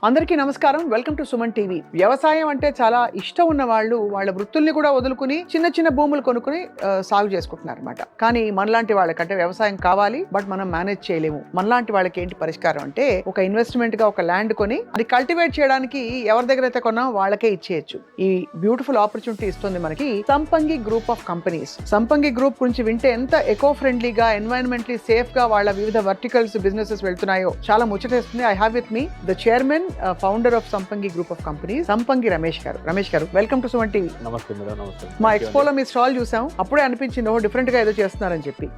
అందరికీ నమస్కారం. Welcome to Suman TV. వ్యవసాయం అంటే చాలా ఇష్టం ఉన్న వాళ్ళు వాళ్ళ వృత్తుల్ని కూడా వదులుకుని చిన్న చిన్న భూములు కొనుక్కుని సాగు చేసుకుంటున్నారు అనమాట. కానీ మనలాంటి వాళ్ళకంటే వ్యవసాయం కావాలి, బట్ మనం మేనేజ్ చేయలేము. మనలాంటి వాళ్ళకి ఏంటి పరిష్కారం అంటే ఒక ఇన్వెస్ట్మెంట్ గా ఒక ల్యాండ్ కొని అది కల్టివేట్ చేయడానికి ఎవరి దగ్గర అయితే కొన్నా వాళ్ళకే ఇచ్చేయచ్చు. ఈ బ్యూటిఫుల్ ఆపర్చునిటీ ఇస్తుంది మనకి సంపంగి గ్రూప్ ఆఫ్ కంపెనీస్. సంపంగి గ్రూప్ గురించి వింటే ఎంత ఎకో ఫ్రెండ్లీగా, ఎన్వైరన్మెంటలీ సేఫ్ గా వాళ్ళ వివిధ వర్టికల్స్ బిజినెసెస్ వెళ్తున్నాయో చాలా ముచ్చటేస్తుంది. I have with me the chairman, founder of Sampangi group of companies, Sampangi Ramesh garu. Ramesh garu, welcome to Suman TV. నమస్తే మేడం. నమస్తే. మా ఎక్స్పోలో మీ స్టాల్ చూసాం, అప్పుడే అనిపించింది డిఫరెంట్ గా ఏదో చేస్తున్నారని చెప్పి.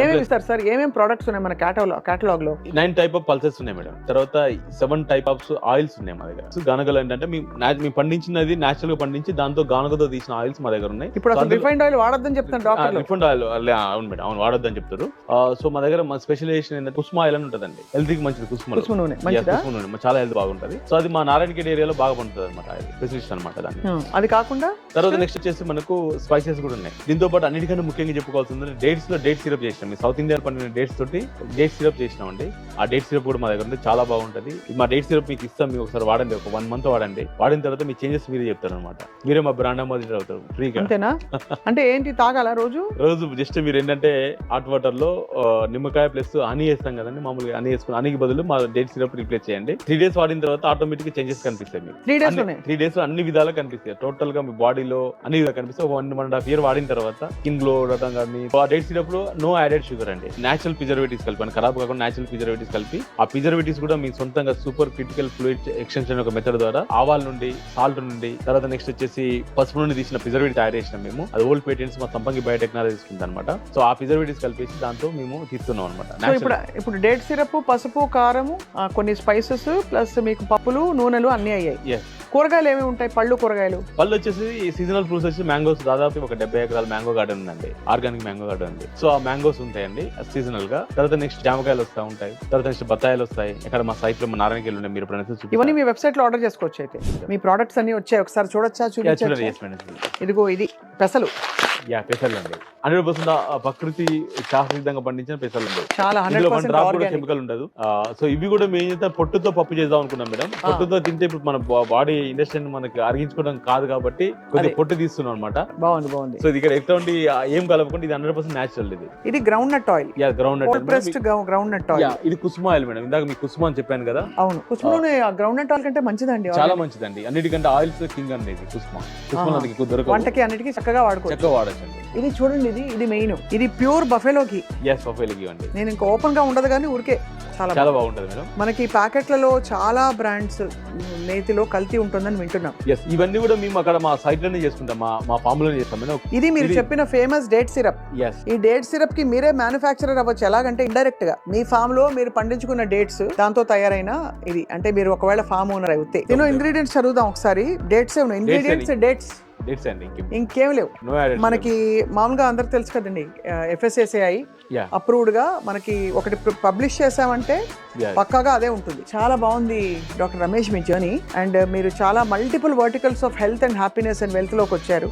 ఏమేమి ఇస్తారు సార్? ఏమేమి ప్రొడక్ట్స్ ఉన్నాయి మన కేటలాగ్ లో? 9 టైప్ ఆఫ్ పల్సెస్ ఉన్నాయి మేడం. తర్వాత 7 టైప్ ఆఫ్ ఆయిల్స్ ఉన్నాయి మా దగ్గర. గానగలు ఏంటంటే మేము పండించినది నేచురల్ గా పండించి దాంతో గానగతో తీసిన ఆయిల్స్ మా దగ్గర ఉన్నాయి. ఇప్పుడు అసలు రిఫైండ్ ఆయిల్ వాడొద్దని చెప్తాను డాక్టర్. రిఫైండ్ ఆయిల్ అవును మేడం, అవును వాడొద్దని చెప్తారు. సో మా దగ్గర మా స్పెషలైజేషన్ ఏంటంటే కుస్మ ఆయిల్ అని ఉంటదండి. హెల్త్ కి మంచిది కుస్మ నూనె. చాలా హెల్త్ బాగుంటది. సో అది మా నారాయణఖేడ్ ఏరియాలో బాగా పండుతుంది అనమాట. స్పెషలిస్ట్ అనమాట దాన్ని. అది కాకుండా తర్వాత నెక్స్ట్ వచ్చేసి మనకు స్పైసెస్ కూడా ఉన్నాయి. దీంతో పాటు అన్నిటికంటే ముఖ్యంగా చెప్పుకోవాల్సింది డేట్స్ లో డేట్ సిరప్ చేసినాం. సౌత్ ఇండియా పండిన డేట్స్ తోటి డేట్ సిరప్ చేసినామండి. ఆ డేట్ సిరప్ కూడా మా దగ్గర ఉంది, చాలా బాగుంటది. మా డేట్ సిరప్ మీకు ఇస్తాం, మీకు ఒకసారి వాడండి, ఒక 1 month వాడండి. వాడిన తర్వాత మీ చేంజెస్ మీరే చెప్తారు అనమాట. మీరే మా బ్రాండ్ అంబాసిడర్ అవుతారు ఫ్రీగా. అంతేనా? అంటే ఏంటి తాగాల రోజు జస్ట్ మీరు ఏంటంటే హాట్ వాటర్ లో నిమ్మకాయ ప్లస్ హనీ వేస్తాం కదండి. మామూలుగా హనీ వేసుకుని హనీకి బదులు మా డేట్ సిరప్ రిప్లేస్ చేయండి. 3 days వాడిన తర్వాత ఆటోమేటిక్ గా చేంజెస్ కనిపిస్తాయి మీకు. 3 days లో అన్ని విధాలుగా కనిపిస్తాయి. టోటల్ గా మీ బాడీలో అన్ని విధాలు కనిపిస్తాయి. 1.5 year వాడిన తర్వాత స్కిన్ గ్లో అవడం కానీ. ఆ డేట్ సిరప్ లో నో యాడెడ్ షుగర్ అండి. నేచురల్ ప్రిజర్వేటివ్స్ కలిపి, ఖరాబ్ కాకుండా నేచురల్ ప్రిజర్వేటివ్స్ కలిపి, ఆ ప్రిజర్వేటివ్స్ కూడా మీ సొంతంగా సూపర్ క్రిటికల్ ఫ్లూయిడ్ ఎక్స్టెన్షన్ ఒక మెథడ్ ద్వారా ఆవాల నుండి, సాల్ట్ నుండి, తర్వాత నెక్స్ట్ వచ్చేసి పసుపు నుండి తీసిన ప్రిజర్వేటివ్ తయారు చేసినాం మేము. అది ఓల్డ్ పేటెంట్స్ మా సంపంగి బయోటెక్నాలజీ తీసుకుంటాం అనమాట. సో ఆ ప్రిజర్వేటివ్స్ కలిపేసి దాంతో మేము తీస్తున్నాం అనమాట. ఇప్పుడు డేట్ సిరప్, పసుపు, కారము, కొన్ని స్పైసెస్ ప్లస్ మీకు పప్పులు, నూనెలు అన్ని అయ్యాయి. కూరగాయలు ఏమేమి ఉంటాయి? పళ్ళు వచ్చేసి సీజనల్ ఫ్రూట్స్ వచ్చి మ్యాంగోస్. దాదాపు ఒక 70 acres మ్యాంగో గార్డెన్ ఉందండి. ఆర్గానిక్ మ్యాంగో గార్డెన్ ఉంది. సో ఆ మ్యాంగోస్ ఉంటాయండి సీజనల్ గా. తర్వాత నెక్స్ట్ జామకాయలు వస్తూ ఉంటాయి. తర్వాత నెక్స్ట్ బత్తాయిలు వస్తాయి. ఇక్కడ మా సైట్ లో మా నారాయణఖేడ్ ఉన్నాయి. మీరు ఇవన్నీ మీ వెబ్సైట్ లో ఆర్డర్ చేసుకోవచ్చు. అయితే మీ ప్రొడక్ట్స్ అన్ని వచ్చాయి, ఒకసారి చూడొచ్చా? ఇదిగో ఇది పెసలు. పెసర్లు అండి. 100% ప్రకృతి శాస్త్రీయంగా పండించిన పెసర్లు అండి. చాలా కెమికల్ ఉండదు. సో ఇవి కూడా మేము ఏం చేస్తాం, పొట్టుతో పప్పు చేద్దాం అనుకున్నాం మేడం. పొట్టుతో తింటే ఇప్పుడు మన బాడీ ఇండస్ట్రీ మనకి అరిగించుకోవడం కాదు కాబట్టి కొద్దిగా పొట్టు తీస్తున్నాం అనమాట. బాగుంది. సో ఇది ఇక్కడ ఎటువంటి ఏం కలపకుండా ఇది 100% నేచురల్. ఇది groundnut oil. Groundnut oil. ఇది కుసుమ ఆయిల్ మేడం. ఇందాక మీకు కుసుమ అని చెప్పాను కదా. అవును, కుసుమ గ్రౌండ్ నట్ ఆయిల్ కంటే మంచిదండి. చాలా మంచిదండి. అన్నిటికంటే ఆయిల్స్ కింగ్ అండి ఇది కుసుమ. వంటకి అన్నిటికీ చక్కగా వాడుకోవచ్చు. ఇది చూడండి, ఇది మెయిన్. ఇది ప్యూర్ బఫెలోకి. బఫెలోకి అండి. నేను ఇంకా ఓపెన్ గా ఉండదు కానీ ఊరికే చాలా బాగుంటది మేడం. మనకి ప్యాకెట్లలో చాలా బ్రాండ్స్ నేతిలో కల్తీ ఉంటుందని వింటున్నాం. ఇవన్నీ కూడా మేము అక్కడ మా సైట్ లోనే చేసుకుంటాం, మా ఫామ్ లోనే చేస్తాం మేడం. ఇది మీరు చెప్పిన ఫేమస్ డేట్ సిరప్. ఈ డేట్ సిరప్ కి మీరే మ్యానుఫ్యాక్చరర్ అవ్వచ్చు. ఎలాగంటే ఇండైరెక్ట్ గా మీ ఫామ్ లో మీరు పండించుకున్న డేట్స్ దాంతో తయారైన ఇది. అంటే మీరు ఒకవేళ ఫామ్ ఓనర్ అయితే ఇంగ్రీడియంట్స్ చదువుదాం ఒకసారి. డేట్స్ ఇంగ్రీడియంట్స్ డేట్స్ ఇంకేం లేవు. మనకి మామూలుగా అందరు తెలుసు కదండి, FSSAI అప్రూవ్డ్ గా మనకి ఒకటి పబ్లిష్ చేసామంటే పక్కాగా అదే ఉంటుంది. చాలా బాగుంది doctor Ramesh me journey. And మీరు చాలా multiple verticals of health and happiness and wealth లోకి వచ్చారు.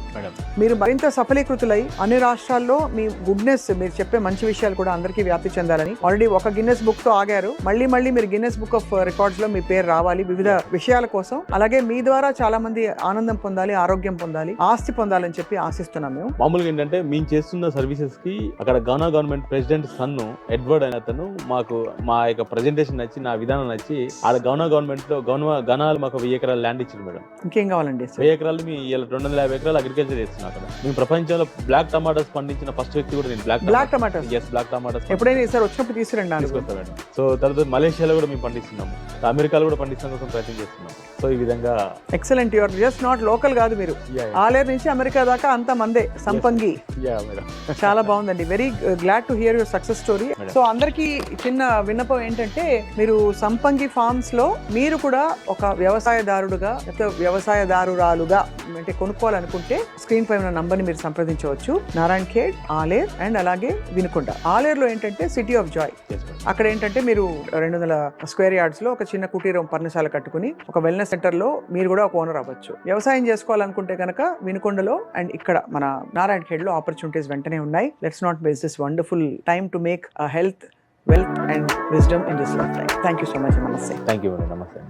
మీరు మరింత సఫలీకృతులై అన్ని రాష్ట్రాల్లో మీ గుడ్నెస్, మీరు చెప్పే మంచి విషయాలు కూడా అందరికీ వ్యాప్తి చెందాలని. ఆల్రెడీ ఒక గిన్నెస్ బుక్ తో ఆగారు, మళ్ళీ మీరు గిన్నెస్ బుక్ ఆఫ్ రికార్డ్స్ లో మీ పేరు రావాలి వివిధ విషయాల కోసం. అలాగే మీ ద్వారా చాలా మంది ఆనందం పొందాలి, ఆరోగ్యం పొందాలి, ఆస్తి పొందాలని చెప్పి ఆశిస్తున్నాం. మేము మామూలుగా ఏంటంటే మేము చేస్తున్న సర్వీసెస్ కి అక్కడ గానా గవర్నమెంట్ ప్రెసిడెంట్ సన్ ఎడ్వర్డ్ అనే అతను మాకు మా యొక్క ప్రెజెంటేషన్ నచ్చి, నా విధానం నచ్చి, ఆ గానా గవర్నమెంట్ లో గనాలు మాకు 1000 acres ల్యాండ్ ఇచ్చింది మేడం. ఇంకేం కావాలండి? 1000 acres మీ 250 acres అగ్రికల్చర్ చేస్తున్నాం అక్కడ. మేము ప్రపంచంలో బ్లాక్ టమాటోస్ పండించిన ఫస్ట్ వ్యక్తి కూడా నేను. బ్లాక్ టమాటోస్ ఎప్పుడైనా ఈసారి వచ్చినప్పుడు తీసుకురండి. సో తర్వాత మలేషియాలో కూడా మేము పండిస్తున్నాము, అమెరికాలో కూడా పండించడం కోసం ప్రయత్నం చేస్తున్నాము. సో ఈ విధంగా excellent. Your just not local కాదు, మీరు ఆలేరు నుంచి అమెరికా దాకా అంత మందే సంపంగి. చాలా బాగుందండి. Very glad to hear your success story. So అందరికి చిన్న విన్నపం ఏంటంటే, మీరు సంపంగి ఫార్మ్స్ లో మీరు కూడా ఒక వ్యవసాయదారుడుగా, వ్యవసాయదారురాలుగా అంటే కొనుక్కోవాలనుకుంటే స్క్రీన్ పై ఉన్న నంబర్ ని మీరు సంప్రదించవచ్చు. నారాయణఖేడ్, ఆలేర్ అండ్ అలాగే వినుకొండ. ఆలేరులో ఏంటంటే సిటీ ఆఫ్ జాయ్. అక్కడ ఏంటంటే మీరు 200 square yards లో ఒక చిన్న కుటీరం పర్ణశాల కట్టుకుని ఒక వెల్నెస్ సెంటర్ లో మీరు కూడా ఒక ఓనర్ అవ్వచ్చు. వ్యవసాయం చేసుకోవాలనుకుంటే కనుక వినుకొండలో అండ్ ఇక్కడ మన నారాయణఖేడ్ లో ఆపర్చునిటీస్ వెంటనే ఉన్నాయి. Let's not miss this wonderful time to make health, wealth and wisdom in this lifetime. Thank you so much. Namaste. Thank you. Namaste.